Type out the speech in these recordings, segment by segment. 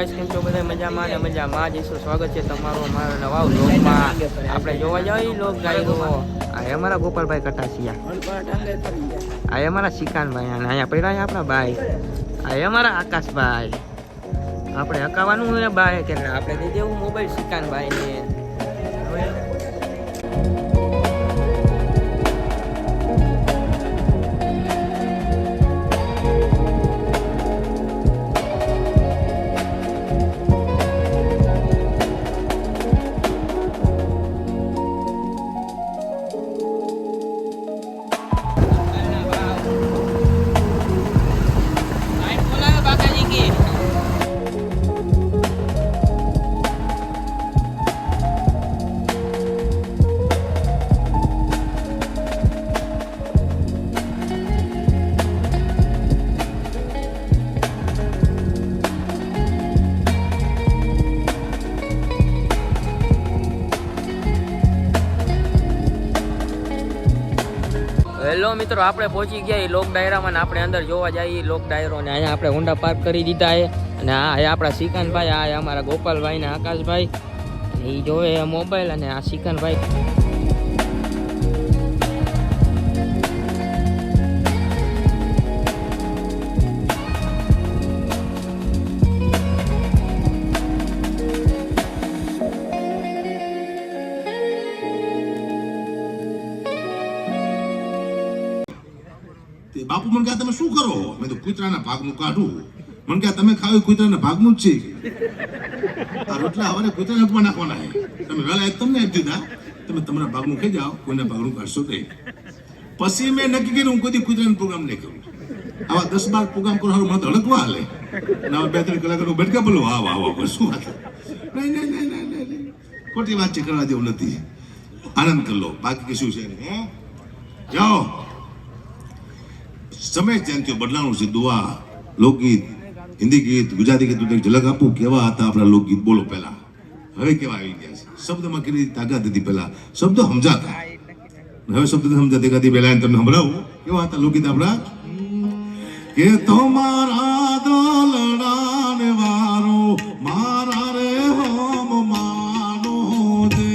Guys, કેમ છો બધા? મજામાં ને મજામાં જઈશું. સ્વાગત છે તમારું અમારા નવા વ્લોગમાં. આપણે જોવા જઈએ લોક ગાયરો. આ અમારા ગોપાલભાઈ કટાસિયા, આ અમારા શિકાનભાઈ, અને અહીંયા પડ્યા આપણા ભાઈ, આ અમારા આકાશભાઈ. આપણે હકાવાનું ને બાય કે આપણે દઈ દેવું મોબાઈલ શિકાનભાઈ ને. હેલો મિત્રો, આપણે પહોંચી ગયા લોક ડાયરામાં. આપણે અંદર જોવા જઈએ લોક ડાયરો ને. અહીંયા આપણે હોન્ડા પાર્ક કરી દીધા છે. અને આ આપણા શિકાનભાઈ, આ અમારા ગોપાલભાઈ ને આકાશભાઈ, એ જોવે મોબાઈલ. અને આ શિકાનભાઈ બાપુ મને કહે તમે શું કરો? મેં તો કૂતરાના ભાગનું કાઢું. મને કહે તમે ખાવ કૂતરાના ભાગનું જ છે. આ રોટલા હવે કૂતરાને પણ નાખવાના છે. તમે વેલા તમને આપી દીધા, તમે તમારા ભાગનું ખાઈ જાઓ, કોઈના ભાગનું કાઢશો તે. પછી મેં નક્કી કર્યું હું કોઈ કૂતરાનો પ્રોગ્રામ નહીં કરું. આવા 10-12 પ્રોગ્રામ કરો મને તો હડકવા હાલે. ના 2-3 કલાક બેઠકા બોલો વાહ વાહ વાહ શું વાત. નહીં ખોટી વાત છે, કરવા જેવું નથી. આનંદ કરી લો, બાકી કશું છે નહીં. જાઓ, સમય ત્યાંથી બદલાવાનું છે. દુઆ, લોકગીત, હિન્દી ગીત, ગુજરાતી ગીત ઝલક આપું. કેવા હતા આપણા લોકગીત બોલો પહેલા, હવે કેવા આવી ગયા છે. શબ્દમાં કેટલી તાકાત હતી પહેલા, શબ્દો સમજાતા. હવે શબ્દ સમજાતી કાથી પહેલા તમને સંભળાવું કેવા હતા લોકગીત આપણા. કે તમારા દલડાને વારો મારા રે હોમ માનો દે.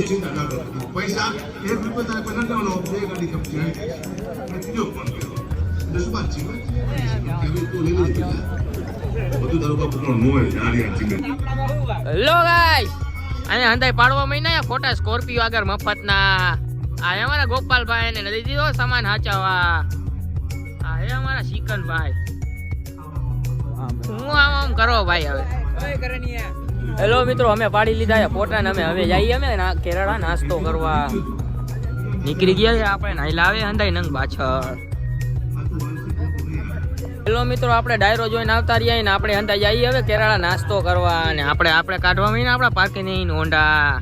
ચિંતા ના કરો. પૈસા 1 રૂપિયા તારે કોઈ નટાવવાનો, 2 ગાડી ખપતી આવી જાય. ત્રીજો ફોન કર્યો એટલે શું વાત છે તું લઈ લીધી બધું તારું બાપુ પણ મોય જાણ્યા છે. હેલો ગાઈસ, અહીંયા હંધાઈ પાડવા મહિના ખોટા સ્કોર્પિયો આગળ મફતના. આ અમારા ગોપાલભાઈ ને નથી દીધો સામાન હાચાવા. આ હે અમારા શિકનભાઈ. હું આમ કરો ભાઈ હવે. હેલો મિત્રો, અમે પાડી લીધા ફોટા ને અમે હવે જઈએ અમે કેરળા નાસ્તો કરવા નીકળી ગયા છે. આપણે નાઈ લાવે હંધાઈ નંગ પાછળ. હેલો મિત્રો, આપણે ડાયરો જોઈને આવતા રહ્યા ને આપણે હંધાઈ જઈએ હવે કેરળા નાસ્તો કરવા. અને આપણે કાઢવા મહિને આપણા પાર્કિંગ હોન્ડા.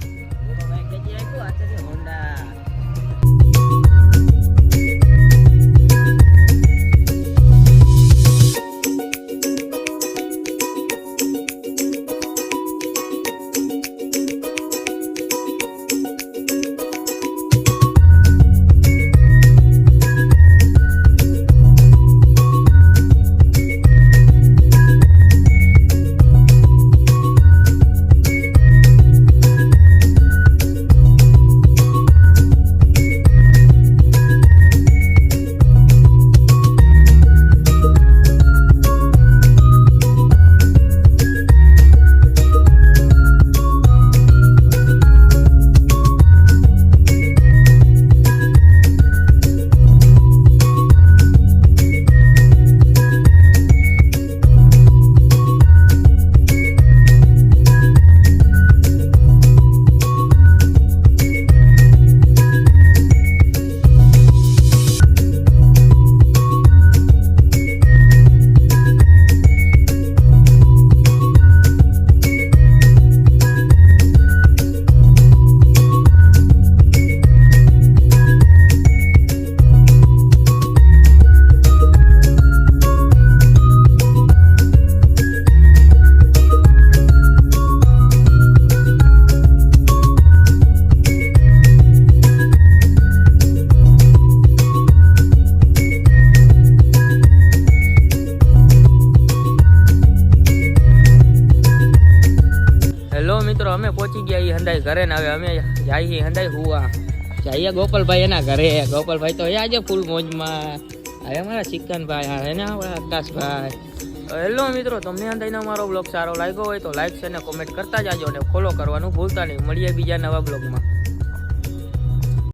અમે પહોંચી ગયા હંધાઈ ઘરે ને હવે અમે જઈએ હંધાઈ હુવા જઈએ ગોપાલભાઈ એના ઘરે. ગોપાલભાઈ તો આજે ફૂલ મોજમાં. હવે અમારા શિકનભાઈ હા એને આપણા આકાશભાઈ. હેલો મિત્રો, તમને હંધાઈનો અમારો બ્લોગ સારો લાગ્યો હોય તો લાઈક છે ને કોમેન્ટ કરતા જાજો અને ફોલો કરવાનું ભૂલતા નહીં. મળીએ બીજા નવા બ્લોગમાં.